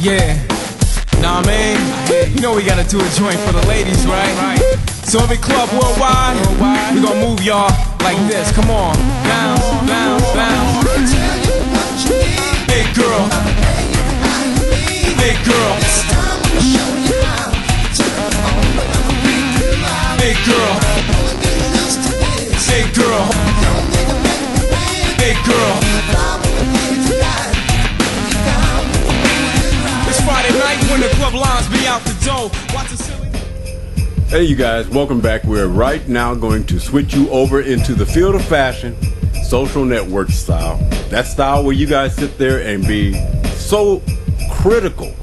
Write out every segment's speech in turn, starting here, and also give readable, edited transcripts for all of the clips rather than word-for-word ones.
Yeah, nah man, you know we gotta do a joint for the ladies, right? So every club worldwide, we gon' move y'all like this. Come on, bounce, bounce, bounce. Hey girl, hey girl, hey girl, hey girl, hey girl. It's Friday night when the club lines be out the door. Watch the silly. Hey you guys, welcome back. We're right now going to switch you over into the field of fashion, social network style. That style where you guys sit there and be so critical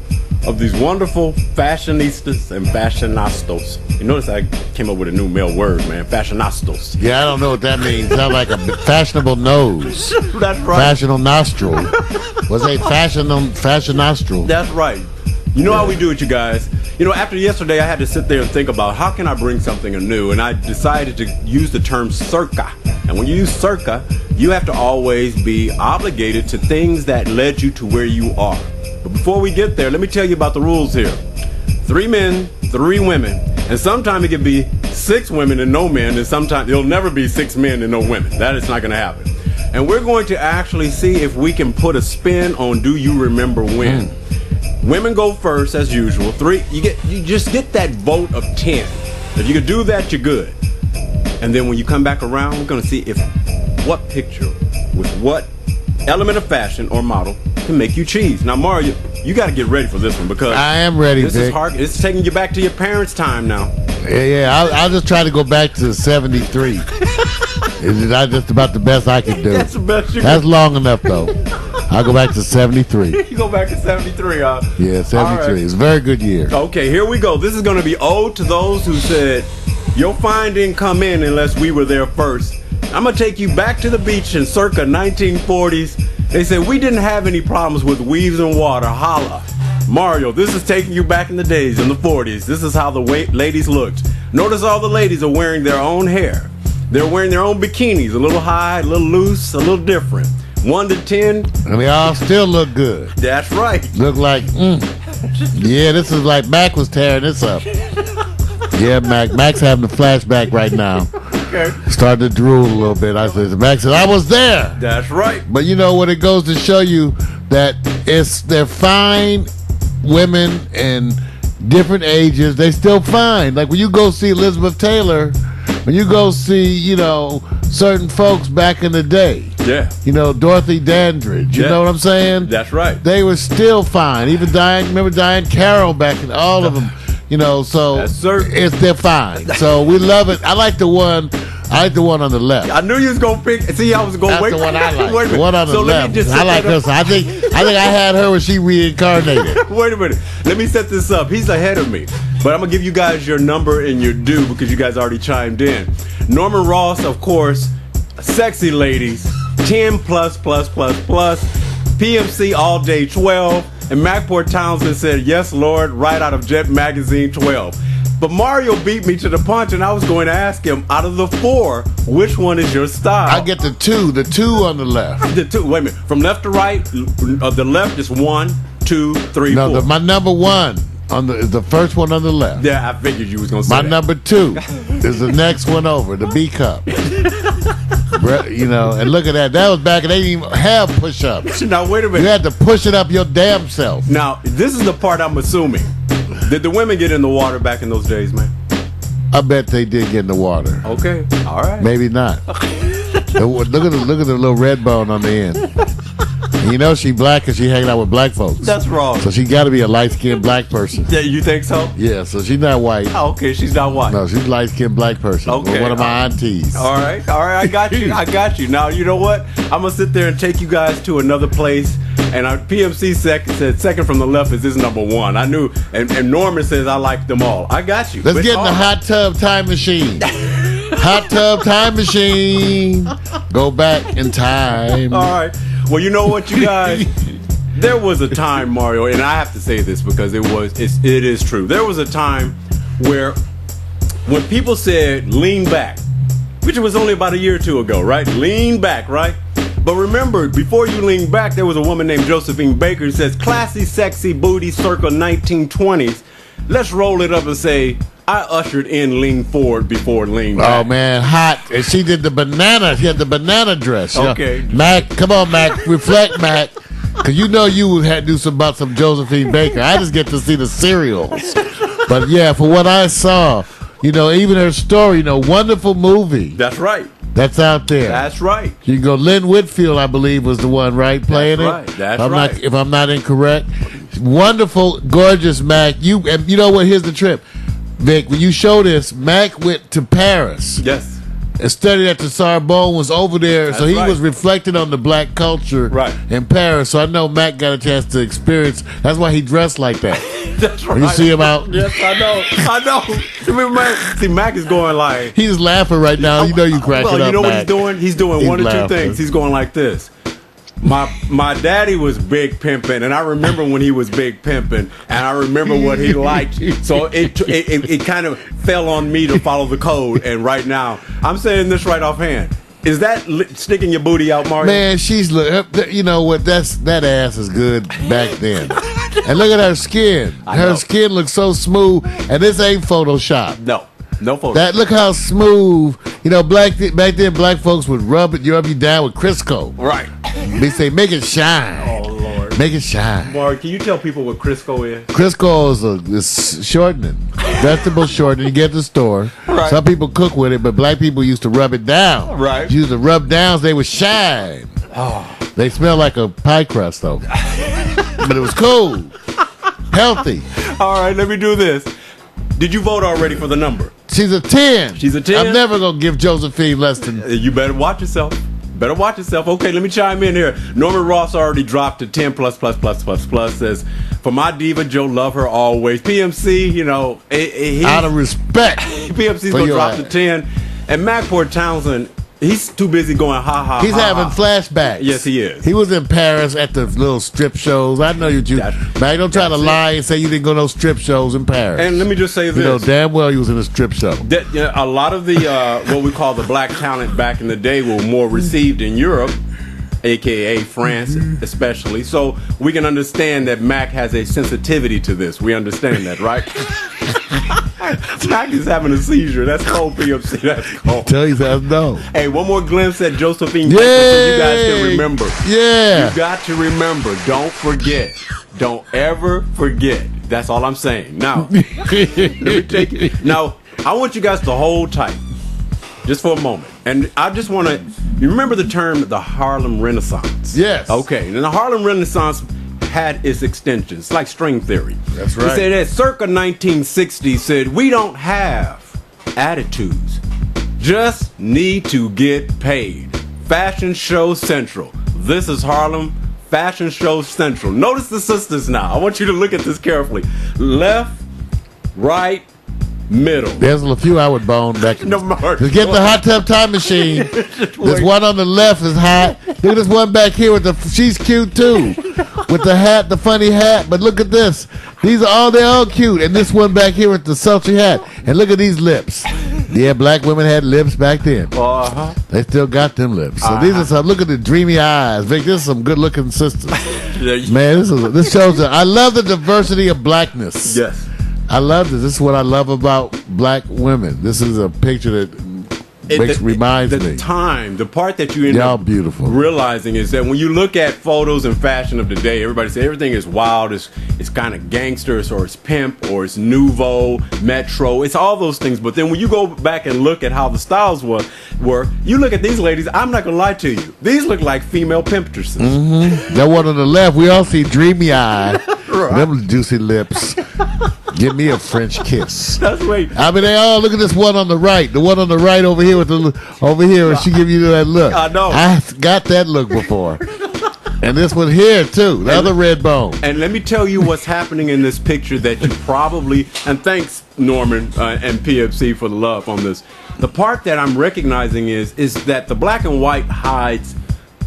of these wonderful fashionistas and fashionastos. You notice I came up with a new male word, man. Fashionastos. Yeah, I don't know what that means. Sounds like a fashionable nose. That's right. Fashionable nostril. Was a fashion nostril. That's right. You know how we do it, you guys. You know, after yesterday, I had to sit there and think about how can I bring something new, and I decided to use the term circa. And when you use circa, you have to always be obligated to things that led you to where you are. But before we get there, let me tell you about the rules here. 3 men, 3 women, and sometimes it can be 6 women and no men, and sometimes it'll never be 6 men and no women. That is not going to happen. And we're going to actually see if we can put a spin on Do You Remember When? Women go first as usual. 3, you just get that vote of 10. If you can do that, you're good. And then when you come back around, we're going to see if what picture with what element of fashion or model can make you cheese. Now, Mario, you got to get ready for this one because I am ready, this Vic. is hard. It's taking you back to your parents' time now. Yeah. I'll just try to go back to 73. That's just about the best I can do. That's the best you That's long enough, though. I'll go back to 73. You go back to 73, huh? Yeah, 73. Right. It's a very good year. Okay, here we go. This is going to be ode to those who said, your find didn't come in unless we were there first. I'm going to take you back to the beach in circa 1940s. They said, we didn't have any problems with weaves and water. Holla. Mario, this is taking you back in the days, in the 40s. This is how the ladies looked. Notice all the ladies are wearing their own hair. They're wearing their own bikinis, a little high, a little loose, a little different. 1 to 10. And they all still look good. That's right. Look like, yeah, this is like Mac was tearing this up. Yeah, Mac's having a flashback right now. Okay. Started to drool a little bit. Mac said, I was there. That's right. But you know what? It goes to show you that they're fine women in different ages. They still fine. Like when you go see Elizabeth Taylor, when you go see, certain folks back in the day. Yeah. Dorothy Dandridge. You know what I'm saying? That's right. They were still fine. Even remember Diane Carroll back in all of them. So they're fine. So we love it. I like the one on the left. I knew you was gonna pick. See, I was gonna wait. That's the one I like. Wait a minute. The one on the so left. Let me just I like this. I think I had her when she reincarnated. Wait a minute. Let me set this up. He's ahead of me, but I'm gonna give you guys your number and your due because you guys already chimed in. Norman Ross, of course, sexy ladies, 10 plus. PMC all day 12. And Macport Townsend said, yes, Lord, right out of Jet Magazine 12. But Mario beat me to the punch, and I was going to ask him, out of the 4, which one is your style? I get the 2 on the left. The 2, wait a minute. From left to right, the left is 1, 2, 3, 4. No, my number 1 is the first one on the left. Yeah, I figured you was going to say My that. number 2 is the next one over, the B cup. And look at that. That was back, and they didn't even have push-ups. Now, wait a minute. You had to push it up your damn self. Now, this is the part I'm assuming. Did the women get in the water back in those days, man? I bet they did get in the water. Okay, all right. Maybe not. Look at the little red bone on the end. And she black because she hanging out with black folks. That's wrong. So she got to be a light-skinned black person. Yeah, you think so? Yeah, so she's not white. Oh, okay, she's not white. No, she's a light-skinned black person. Okay. One of my aunties. All right, I got you. Now, you know what? I'm going to sit there and take you guys to another place. And our PMC said second from the left is his number 1. I knew. And Norman says I like them all. I got you. Let's get in the hot tub time machine. Hot tub time machine. Go back in time. All right. Well, you know what, you guys? There was a time, Mario, and I have to say this because it is true. There was a time where when people said lean back, which was only about a year or 2 ago, right? Lean back, right? But remember, before you lean back, there was a woman named Josephine Baker who says, classy, sexy booty circa 1920s. Let's roll it up and say, I ushered in lean forward before lean back. Oh man, hot. And she did the banana. She had the banana dress. Okay. Mac, come on, Mac. Reflect, Mac. Because you know you had to do some about some Josephine Baker. I just get to see the serials. But yeah, for what I saw, even her story, wonderful movie. That's right. That's out there. That's right. You can go. Lynn Whitfield, I believe, was the one, right, playing That's it. Right. That's right. If I'm not incorrect, wonderful, gorgeous Mac. And you know what? Here's the trip, Vic. When you show this, Mac went to Paris. Yes. And studied at the Sorbonne, was over there, That's so he right. was reflecting on the black culture in Paris. So I know Mac got a chance to experience. That's why he dressed like that. That's right. When you see him out. Yes, I know. See, Mac is going like. He's just laughing right now. You know you cracking up, you know Mac. what he's doing? He's doing one or two things. He's going like this. My daddy was big pimping, and I remember when he was big pimping, and I remember what he liked. So it kind of fell on me to follow the code. And right now, I'm saying this right offhand. Is that sticking your booty out, Mario? Man, you know what? That ass is good back then. And look at her skin. Her skin looks so smooth, and this ain't Photoshop. No photo. Look how smooth. Back then, black folks would rub you down with Crisco. Right. They say, make it shine. Oh, Lord. Make it shine. Mark, can you tell people what Crisco is? Crisco is shortening. Vegetable shortening. You get at the store. Right. Some people cook with it, but black people used to rub it down. Right. Used to rub down so they would shine. Oh. They smell like a pie crust, though. But it was cool. Healthy. All right, let me do this. Did you vote already for the number? She's a 10. She's a 10? I'm never going to give Josephine less than... You better watch yourself. Okay, let me chime in here. Norman Ross already dropped to 10 plus. Says, for my diva, Joe, love her always. PMC, out of respect. PMC's going to drop to 10. And Mac Ford Townsend, he's too busy going ha. He's having flashbacks. Yes, he is. He was in Paris at the little strip shows. I know you. Mac, don't try to lie and say you didn't go to no strip shows in Paris. And let me just say this. You know damn well you was in a strip show. A lot of the, what we call the black talent back in the day were more received in Europe, a.k.a. France especially. So we can understand that Mac has a sensitivity to this. We understand that, right? Mac is having a seizure. That's cold, PMC. That's cold. Tell you that, no. Hey, one more glimpse at Josephine Baker so you guys can remember. Yeah. You got to remember. Don't forget. Don't ever forget. That's all I'm saying. Now, let me take it. Now, I want you guys to hold tight just for a moment. And I just want to, you remember the term the Harlem Renaissance? Yes. Okay. And the Harlem Renaissance had its extensions, like string theory. That's right. He said that circa 1960 said, we don't have attitudes, just need to get paid. Fashion Show Central. This is Harlem Fashion Show Central. Notice the sisters now. I want you to look at this carefully. Left, right, middle. There's a few I would bone back. No, Mark. Just get the hot tub time machine. This one on the left is hot. Look at this one back here with she's cute too. With the hat, the funny hat. But look at this. They're all cute. And this one back here with the sultry hat. And look at these lips. Yeah, black women had lips back then. Uh-huh. They still got them lips. So these are some, look at the dreamy eyes. Vic, this is some good looking sisters. Man, this shows that I love the diversity of blackness. Yes. I love this. This is what I love about black women. This is a picture that reminds me. The part that you end Y'all up beautiful. realizing is that when you look at photos and fashion of the day, everybody says everything is wild, it's kind of gangsters, or it's pimp, or it's nouveau, metro, it's all those things. But then when you go back and look at how the styles were, you look at these ladies, I'm not gonna lie to you, these look like female pimptresses. Mm-hmm. That one on the left, we all see dreamy eye, them juicy lips. Give me a French kiss. That's right. I mean, they all look at this one on the right. The one on the right over here and she give you that look. I know. I got that look before. And this one here too, the other red bone. And let me tell you what's happening in this picture that you probably, and thanks Norman and PFC for the love on this. The part that I'm recognizing is that the black and white hides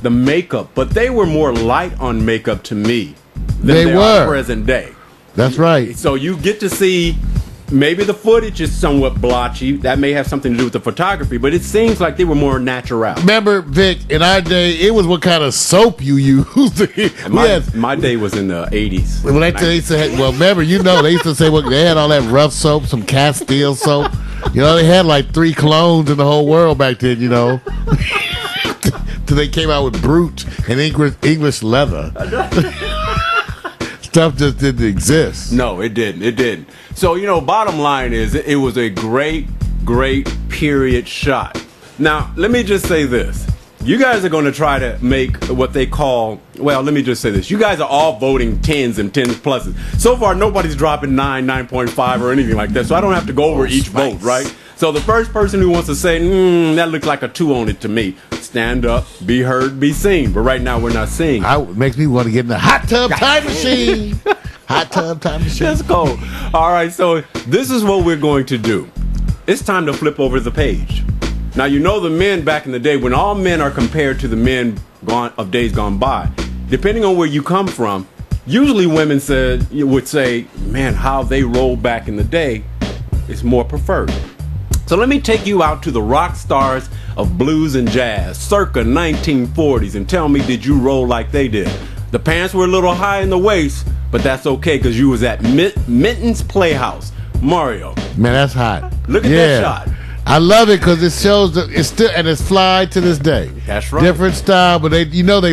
the makeup, but they were more light on makeup to me than they are present day. That's right. So you get to see maybe the footage is somewhat blotchy. That may have something to do with the photography, but it seems like they were more natural. Remember, Vic, in our day, it was what kind of soap you used. My day was in the 80s. When they used to have, well, remember, they used to say they had all that rough soap, some Castile soap. They had like 3 clones in the whole world back then, Till they came out with Brute and English leather. Stuff just didn't exist. No, it didn't. So, bottom line is it was a great period shot. Now, let me just say this. You guys are going to try to make what they call, well, let me just say this. You guys are all voting 10s and 10s pluses. So far, nobody's dropping 9.5 or anything like that. So I don't have to go over each vote, right? So the first person who wants to say, that looks like a 2 on it to me, stand up, be heard, be seen. But right now, we're not seeing. It makes me want to get in the hot tub time machine. Hot tub time machine. Let's go. All right, so this is what we're going to do. It's time to flip over the page. Now, the men back in the day, when all men are compared to the men of days gone by, depending on where you come from, usually women would say, man, how they rolled back in the day is more preferred. So let me take you out to the rock stars of blues and jazz, circa 1940s, and tell me, did you roll like they did? The pants were a little high in the waist, but that's okay because you was at Minton's Playhouse. Mario. Man, that's hot. Look at that shot. I love it because it shows that it's still, and it's fly to this day. That's right. Different style, but they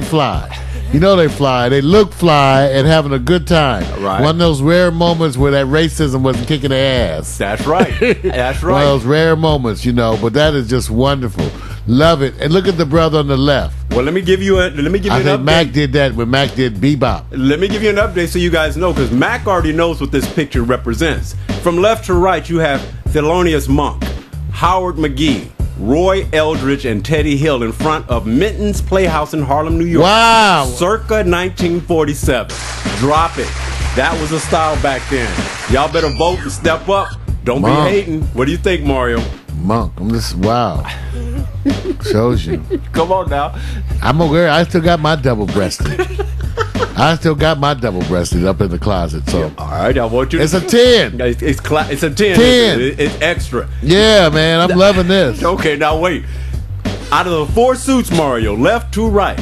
fly. They fly. They look fly and having a good time. Right. One of those rare moments where that racism wasn't kicking their ass. That's right. That's right. One of those rare moments, but that is just wonderful. Love it. And look at the brother on the left. Well, let me give you an update. Mac did that when Mac did Bebop. Let me give you an update so you guys know, because Mac already knows what this picture represents. From left to right, you have Thelonious Monk, Howard McGee, Roy Eldridge, and Teddy Hill in front of Minton's Playhouse in Harlem, New York. Wow. Circa 1947. Drop it. That was a style back then. Y'all better vote and step up. Don't be hating. What do you think, Mario? Monk. Wow. Shows you. Come on now. I'm aware. I still got my double-breasted. Up in the closet. So all right, I want you. It's a 10. It's a 10. 10. It's extra. Yeah, man. I'm loving this. Okay, now wait. Out of the 4 suits, Mario, left to right,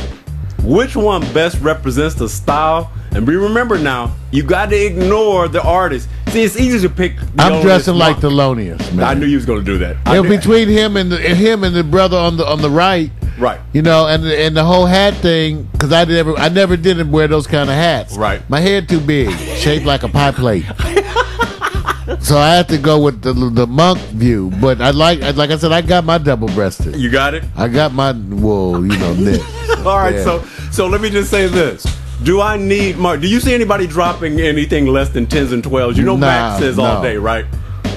which one best represents the style? And remember now, you got to ignore the artist. See, it's easy to pick. I'm dressing like Thelonious, man. I knew you was going to do that. Between him and the brother on the right. Right. And the whole hat thing, because I never did wear those kind of hats. Right. My head too big, shaped like a pie plate. So I had to go with the monk view. But like I said, I got my double-breasted. You got it? I got my knit. All right, so let me just say this. Do I need Mark? Do you see anybody dropping anything less than 10s and 12s? Max says all day, right?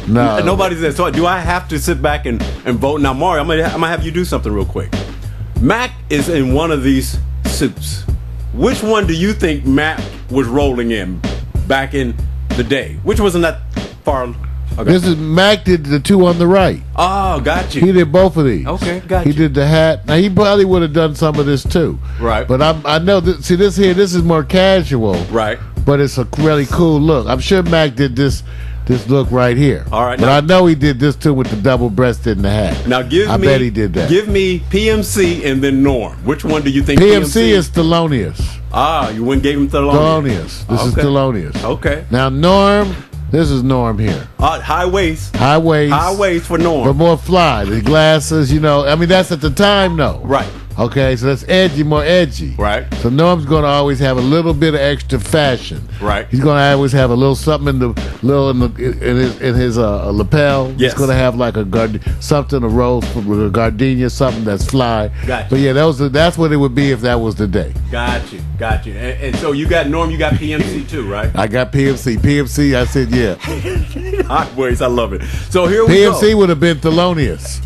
No. Nobody's there. So do I have to sit back and vote? Now, Mario, I'm gonna have you do something real quick. Mac is in one of these suits. Which one do you think Mac was rolling in back in the day? Which wasn't that far? Okay. This is Mac did the 2 on the right. Oh, got you. He did both of these. Okay, got you. He did the hat. Now he probably would have done some of this too. Right. But I know that. See this here. This is more casual. Right. But it's a really cool look. I'm sure Mac did this look right here. All right. But I know he did this too with the double-breasted and the hat. Now I bet he did that. Give me PMC and then Norm. Which one do you think? PMC is Thelonious. Ah, you went and gave him Thelonious. This is Thelonious. Okay. Now Norm. This is Norm here. High waist. High waist. High waist for Norm. But more fly. The glasses, that's at the time, though. Right. Okay, so that's edgy, more edgy. Right. So Norm's going to always have a little bit of extra fashion. Right. He's going to always have a little something in his lapel. Yes. He's going to have like something, a rose, a gardenia, something that's fly. Gotcha. But yeah, that's what it would be if that was the day. Got you. And so you got Norm, you got PMC too, right? I got PMC. PMC, I said yeah. Hot waist, I love it. So here we go. PMC would have been Thelonious.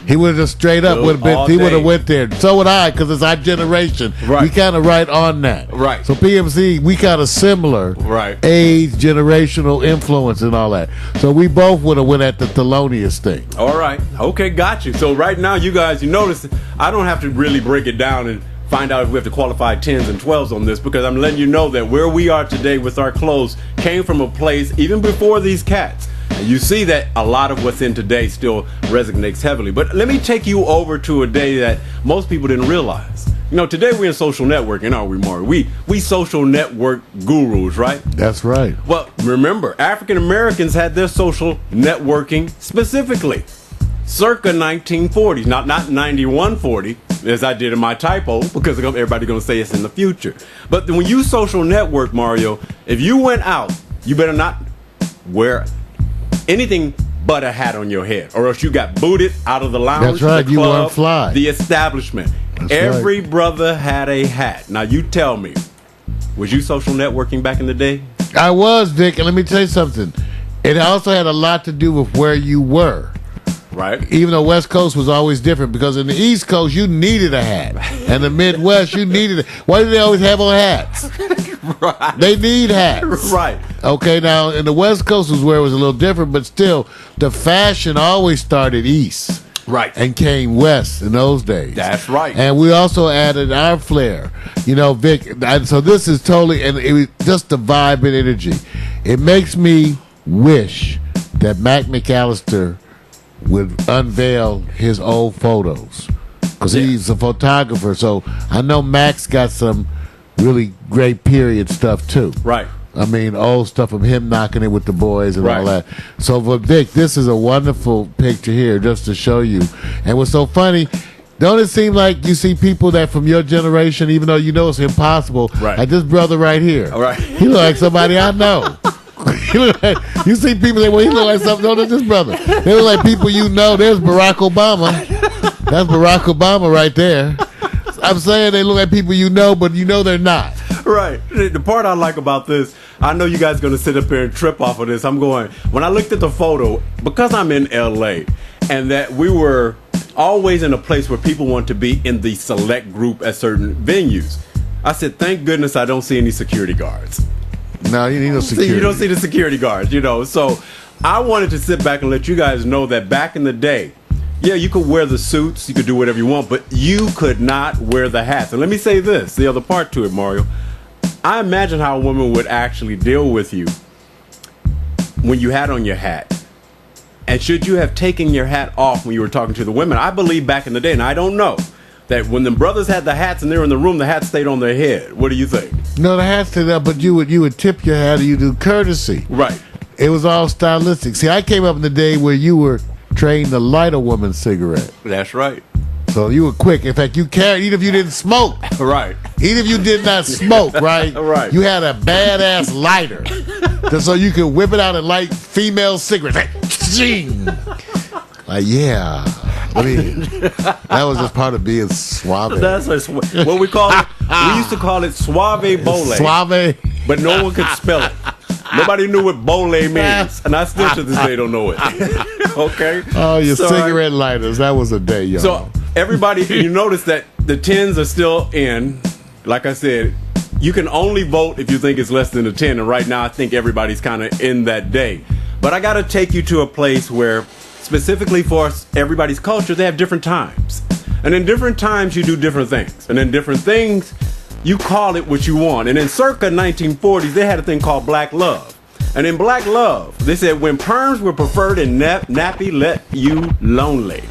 He would have just straight up would have been. He would have went there. So would I, because it's our generation. Right. We kind of right on that. Right. So PMC, we kind of similar. Right. Age, generational influence, and all that. So we both would have went at the Thelonious thing. All right. Okay, got you. So right now, you guys, you notice I don't have to really break it down and find out if we have to qualify 10s and 12s on this, because I'm letting you know that where we are today with our clothes came from a place even before these cats. And you see that a lot of what's in today still resonates heavily. But let me take you over to a day that most people didn't realize. You know, today we're in social networking, aren't we, Maury? We social network gurus, right? That's right. Well, remember, African Americans had their social networking specifically circa 1940s, not 9140, as I did in my typo, because everybody's going to say it's in the future. But when you social network, Mario, if you went out, you better not wear anything but a hat on your head, or else you got booted out of the lounge, That's right. the You club, weren't fly. the establishment. That's Every right. brother had a hat. Now you tell me, was you social networking back in the day? I was, Vic, and let me tell you something. It also had a lot to do with where you were. Right. Even though West Coast was always different, because in the East Coast you needed a hat, and the Midwest you needed it. Why do they always have on hats? Right. They need hats. Right. Okay, now in the West Coast was where it was a little different, but still, the fashion always started east. Right. And came west in those days. That's right. And we also added our flair. You know, Vic, so this is totally, and it was just the vibe and energy. It makes me wish that Mac McAllister would unveil his old photos, because he's a photographer. So I know Mac's got some really great period stuff too. Right. I mean, old stuff of him knocking it with the boys and all Right. that. So for Vic, this is a wonderful picture here just to show you. And what's so funny, don't it seem like you see people that from your generation, even though you know it's impossible, Right. like this brother right here. All right. He look like somebody I know. He look like, you see people say, well, he look like something. No, that's his brother. They look like people you know. There's Barack Obama. That's Barack Obama right there. I'm saying they look like people you know, but you know they're not. Right. The part I like about this, I know you guys going to sit up here and trip off of this. I'm going, when I looked at the photo, because I'm in LA, and that we were always in a place where people want to be in the select group at certain venues, I said, thank goodness I don't see any security guards. No, you need no security. See, you don't see the security guards, you know. So I wanted to sit back and let you guys know that back in the day, yeah, you could wear the suits, you could do whatever you want, but you could not wear the hats. And let me say this, the other part to it, Mario. I imagine how a woman would actually deal with you when you had on your hat. And should you have taken your hat off when you were talking to the women? I believe back in the day, and I don't know, that when the brothers had the hats and they were in the room, the hat stayed on their head. What do you think? No, the hat stayed up, but you would tip your hat, or you do courtesy. Right. It was all stylistic. See, I came up in the day where you were trained to light a woman's cigarette. That's right. So you were quick. In fact, you carried, even if you didn't smoke. Right. Even if you did not smoke, right? Right. You had a badass lighter. So you could whip it out and light female cigarettes. Like, zing. Like, yeah. I mean, that was just part of being suave. That's what we call it. We used to call it suave bole. Suave. But no one could spell it. Nobody knew what bole means. And I still to this day don't know it. Okay? Oh, your So, cigarette lighters. That was a day, y'all. So everybody, you notice that the 10s are still in. Like I said, you can only vote if you think it's less than a 10. And right now, I think everybody's kind of in that day. But I got to take you to a place where, specifically for everybody's culture, they have different times. And in different times, you do different things. And in different things, you call it what you want. And in circa 1940s, they had a thing called Black Love. And in Black Love, they said when perms were preferred and nappy let you lonely.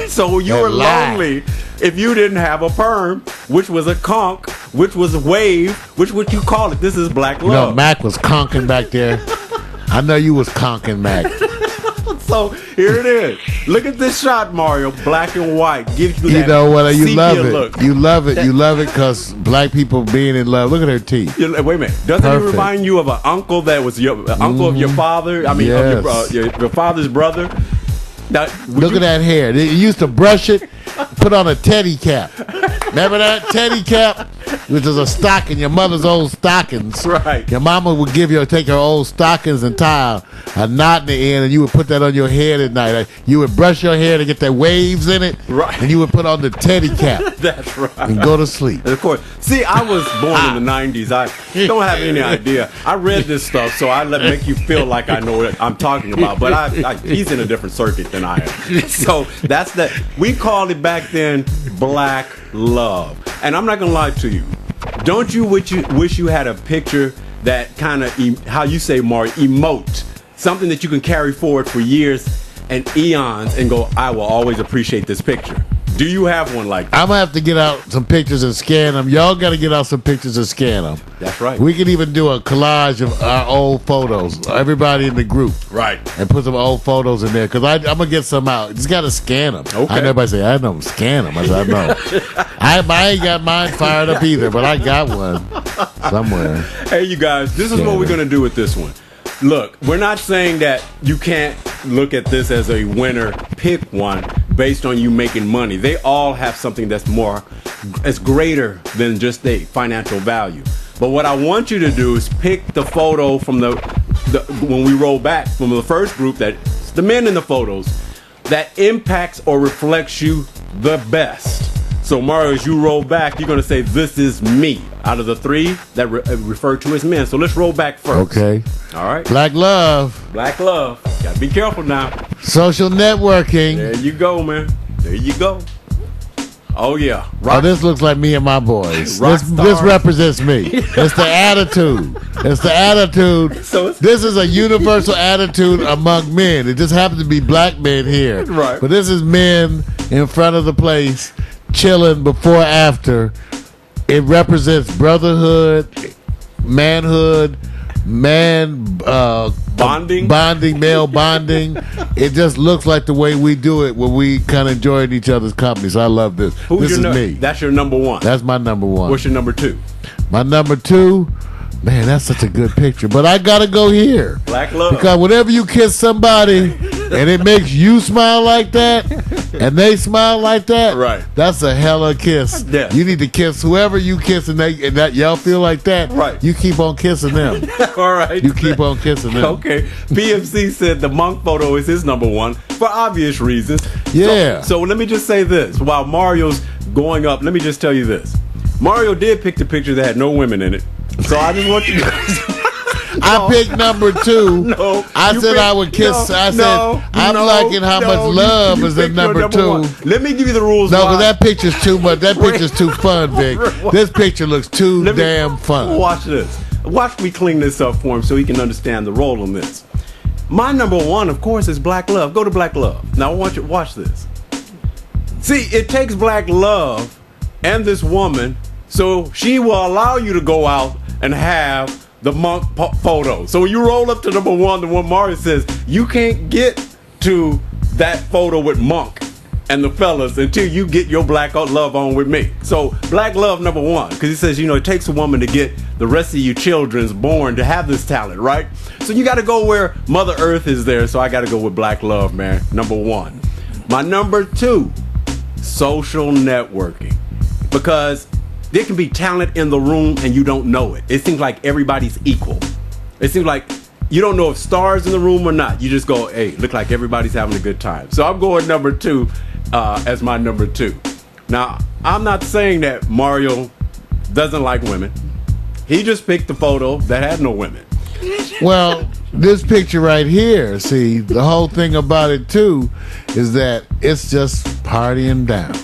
So you were lonely if you didn't have a perm, which was a conch, which was a wave, which what you call it. This is Black Love. No, Mac was conking back there. I know you was conking, Mac. So here it is. Look at this shot, Mario. Black and white gives you that. You know what? You love sepia it. look. You love it. You love it because black people being in love. Look at her teeth. Wait a minute. Doesn't Perfect. it remind you of an uncle that was your uncle of your father? I mean, Yes. of your father's brother. Now, Look at that hair. They used to brush it, put on a teddy cap. Remember that teddy cap? Which is a stocking, your mother's old stockings. Right. Your mama would take her old stockings and tie a knot in the end, and you would put that on your head at night. Like, you would brush your hair to get the waves in it, Right. and you would put on the teddy cap That's right. and go to sleep. Of course. See, I was born in the 90s. I don't have any idea. I read this stuff, so I make you feel like I know what I'm talking about. But he's in a different circuit than I am. So that's that. We called it back then Black Love. And I'm not going to lie to you. Don't you wish you had a picture that kind of, how you say, Maury, emote something that you can carry forward for years and eons and go, I will always appreciate this picture. Do you have one like that? I'm gonna have to get out some pictures and scan them. Y'all gotta get out some pictures and scan them. That's right. We can even do a collage of our old photos, everybody in the group. Right. And put some old photos in there, because I'm gonna get some out. Just gotta scan them. Okay. I know everybody say, I don't scan them. I said, I know. I ain't got mine fired up either, but I got one somewhere. Hey, you guys, this is what we're gonna do with this one. Look, we're not saying that you can't look at this as a winner, pick one based on you making money. They all have something that's greater than just a financial value. But what I want you to do is pick the photo from when we roll back from the first group, that's the men in the photos, that impacts or reflects you the best. So Mario, as you roll back, you're going to say, this is me, out of the three that refer to as men. So let's roll back first. Okay. All right. Black love. Black love. Got to be careful now. Social networking. There you go, man. There you go. Oh, yeah. Oh, this looks like me and my boys. Rock This stars. represents me. It's the attitude. It's the attitude. So this is a universal attitude among men. It just happens to be black men here. Right. But this is men in front of the place, chilling before, after. It represents brotherhood, manhood, bonding, male bonding. It just looks like the way we do it when we kind of enjoy each other's company. So I love this. This is me. That's your number one. That's my number one. What's your number two? My number two, man, that's such a good picture. But I gotta go here. Black love. Because whenever you kiss somebody and it makes you smile like that, and they smile like that, Right. that's a hella kiss. Yeah. You need to kiss whoever you kiss, and that y'all feel like that. Right. You keep on kissing them. All right. You keep on kissing them. Okay. PMC said the monk photo is his number one for obvious reasons. Yeah. So let me just say this. While Mario's going up, let me just tell you this. Mario did pick the picture that had no women in it. So I just want you to... I picked number two. No, I you said picked- I would kiss. no, I said no, I'm no, liking how no, much love you is in picked your number two. one. Let me give you the rules. No, why. because that picture's too much. That picture's too fun, Vic. This picture looks too Let me- damn fun. Watch this. Watch me clean this up for him so he can understand the role in this. My number one, of course, is Black Love. Go to Black Love. Now I want you to watch this. See, it takes Black Love and this woman, so she will allow you to go out and have the monk photo. So when you roll up to number one, the one Mario says, you can't get to that photo with Monk and the fellas until you get your Black Love on with me. So Black Love number one, because he says, it takes a woman to get the rest of you children's born to have this talent, right? So you got to go where Mother Earth is there. So I got to go with Black Love, man. Number one. My number two, social networking, because there can be talent in the room and you don't know it. It seems like everybody's equal. It seems like you don't know if stars in the room or not. You just go, hey, look like everybody's having a good time. So I'm going number two as my number two. Now, I'm not saying that Mario doesn't like women. He just picked the photo that had no women. Well, this picture right here, see, the whole thing about it too is that it's just partying down.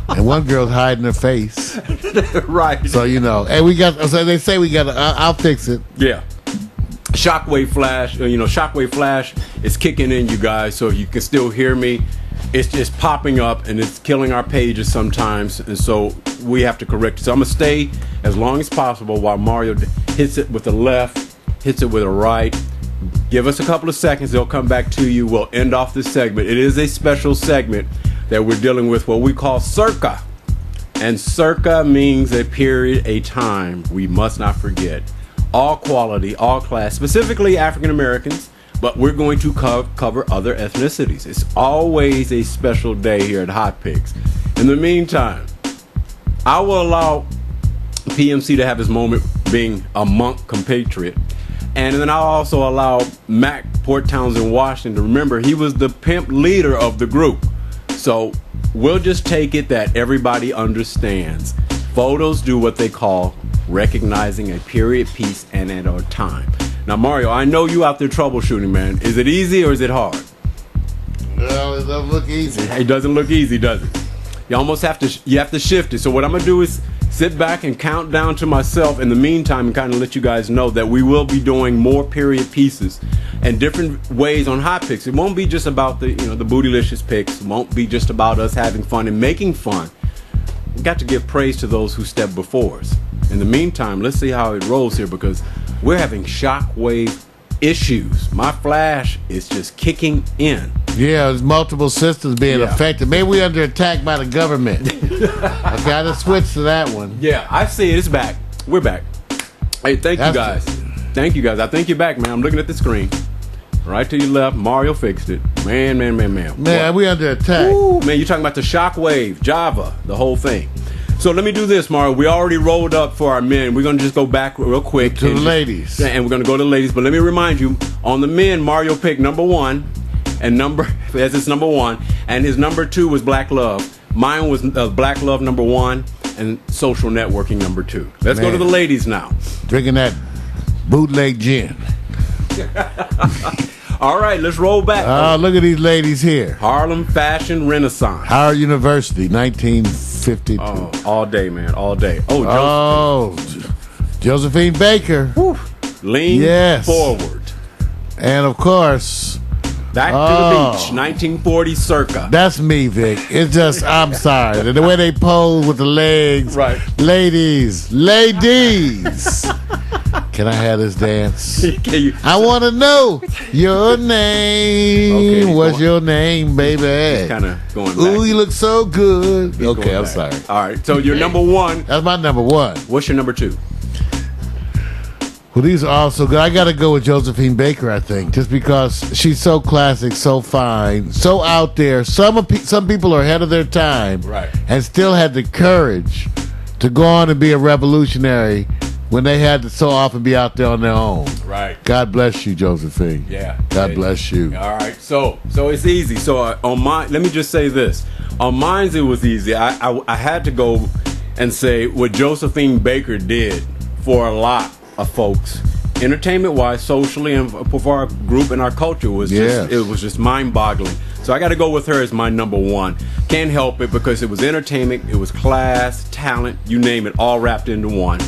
And one girl's hiding her face. Right. So, and so they say we got to, I'll fix it. Yeah. Shockwave Flash, Shockwave Flash is kicking in, you guys. So if you can still hear me, it's just popping up and it's killing our pages sometimes. And so we have to correct it. So I'm going to stay as long as possible while Mario hits it with the left, hits it with the right. Give us a couple of seconds. They'll come back to you. We'll end off this segment. It is a special segment that we're dealing with what we call circa. And circa means a period, a time we must not forget. All quality, all class, specifically African Americans, but we're going to cover other ethnicities. It's always a special day here at Hot Picks. In the meantime, I will allow PMC to have his moment being a monk compatriot. And then I'll also allow Mac Port Townsend Washington to remember he was the pimp leader of the group. So we'll just take it that everybody understands. Photos do what they call recognizing a period, piece, and at a time. Now, Mario, I know you out there troubleshooting, man. Is it easy or is it hard? Well, it doesn't look easy. It doesn't look easy, does it? You almost have to shift it. So what I'm going to do is sit back and count down to myself in the meantime and kind of let you guys know that we will be doing more period pieces and different ways on hot picks. It won't be just about the the bootylicious picks. It won't be just about us having fun and making fun. We got to give praise to those who stepped before us. In the meantime, let's see how it rolls here, because we're having shockwave issues. My flash is just kicking in. Yeah, there's multiple systems being Yeah. affected. Maybe we're under attack by the government. I gotta switch to that one. Yeah, I see it. It's back. We're back. Hey, thank you That's guys. Thank you guys. I think you're back, man. I'm looking at the screen. Right to your left. Mario fixed it. Man. Man, we under attack. Ooh, man, you're talking about the shockwave, Java, the whole thing. So let me do this, Mario. We already rolled up for our men. We're going to just go back real quick. To the and ladies. And we're going to go to the ladies. But let me remind you, on the men, Mario picked number 1. And as his number 1. And his number 2 was Black Love. Mine was Black Love number 1. And Social Networking number 2. Let's go to the ladies now. Drinking that bootleg gin. All right, let's roll back. Look at these ladies here. Harlem Fashion Renaissance. Howard University, 1952. All day, man. All day. Josephine Baker. Lean Yes. forward. And of course, Back to the beach, 1940 circa. that's me, Vic. It's just, I'm sorry. The way they pose with the legs. Right. Ladies. Can I have this dance? Can you- I want to know your name. Okay, What's your name, baby? kind of going back. Ooh, you look so good. Going Okay, I'm back. sorry. All right, so your number 1. That's my number 1. What's your number 2? Well, these are all so good. I got to go with Josephine Baker, I think, just because she's so classic, so fine, so out there. Some people are ahead of their time, Right. and still had the courage to go on and be a revolutionary when they had to so often be out there on their own. Right. God bless you, Josephine. Yeah. God bless you. All right, so it's easy. So on mine, let me just say this. On mine, it was easy. I had to go and say what Josephine Baker did for a lot of folks, entertainment-wise, socially, and for our group and our culture was Yes. it was just mind-boggling. So I got to go with her as my number 1. Can't help it, because it was entertainment, it was class, talent, you name it, all wrapped into one.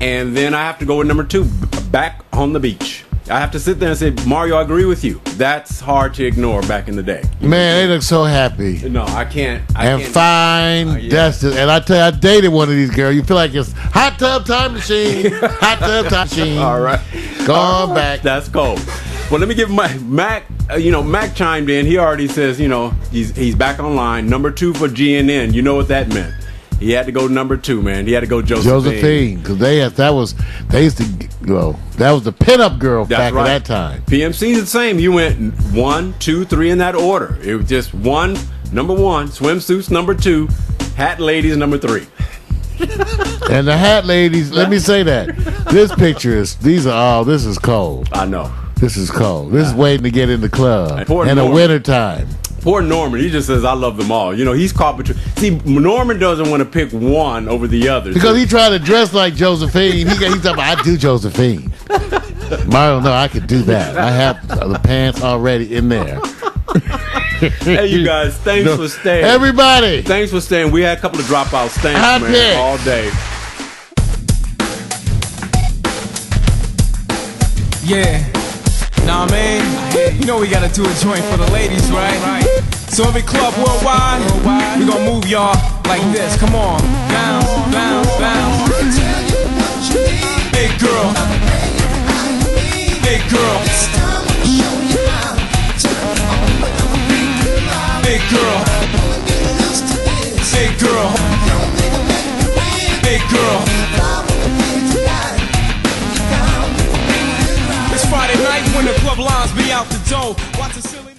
And then I have to go with number 2, Back on the Beach. I have to sit there and say, Mario, I agree with you. That's hard to ignore back in the day. Man, they look so happy. No, I can't. And fine. yeah. That's just, and I tell you, I dated one of these girls. You feel like it's hot tub time machine. Hot tub time machine. All right. Going back. That's cold. Well, let me give Mac. Mac chimed in. He already says, he's back online. Number 2 for GNN. You know what that meant? He had to go number 2, man. He had to go Josephine. Because that was the pinup girl That's back right. at that time. PMC's the same. You went 1, 2, 3 in that order. It was just number 1, swimsuits number 2, hat ladies number 3. And the hat ladies, let me say that. This is cold. I know. This is cold. This is waiting to get in the club Poor in the Norman. wintertime. Poor Norman. He just says, I love them all. He's caught between. See, Norman doesn't want to pick one over the others. Because he tried to dress like Josephine. He's talking about, I do Josephine. Mario, no, I could do that. I have the pants already in there. Hey, you guys, thanks for staying. Everybody. Thanks for staying. We had a couple of dropouts. Thanks, Hot man, pick. all day. Yeah. Nah, man. You know we gotta do a joint for the ladies, right? So every club worldwide, we gonna move y'all like this. Come on. Bounce, bounce, bounce. Big girl. Big girl. Big girl. Big girl. Big girl. It's Friday night when the club lines be out the door. Watch the silly.